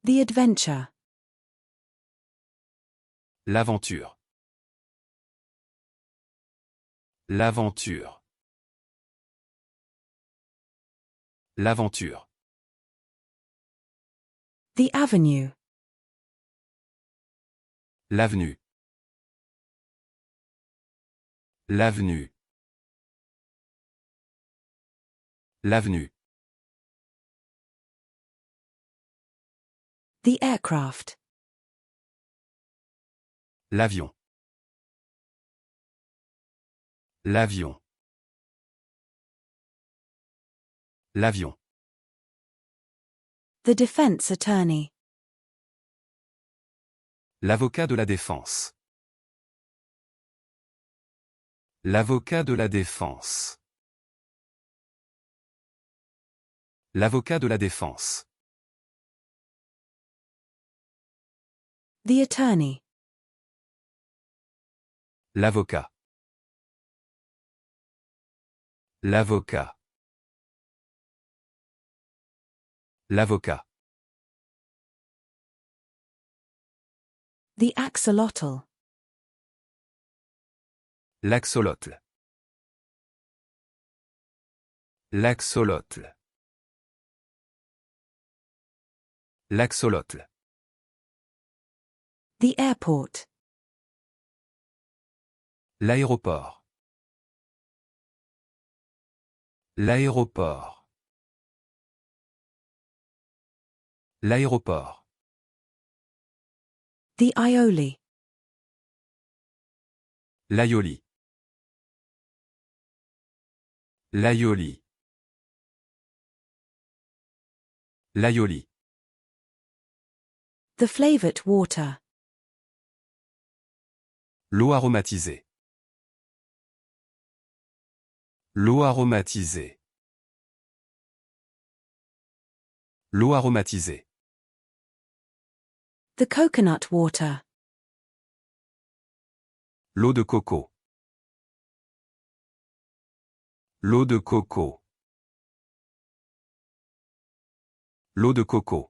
The adventure. L'aventure. L'aventure. L'aventure. The avenue. L'avenue. L'avenue. L'avenue. The aircraft. L'avion. L'avion. L'avion. The defense attorney. L'avocat de la défense. L'avocat de la défense. L'avocat de la défense. The attorney. L'avocat. L'avocat. L'avocat. The axolotl. L'axolotl. L'axolotl. L'axolotl. The airport. L'aéroport. L'aéroport. L'aéroport. The aioli. L'aioli. L'aioli. L'aioli. The flavored water. L'eau aromatisée. L'eau aromatisée. L'eau aromatisée. The coconut water. L'eau de coco. L'eau de coco. L'eau de coco.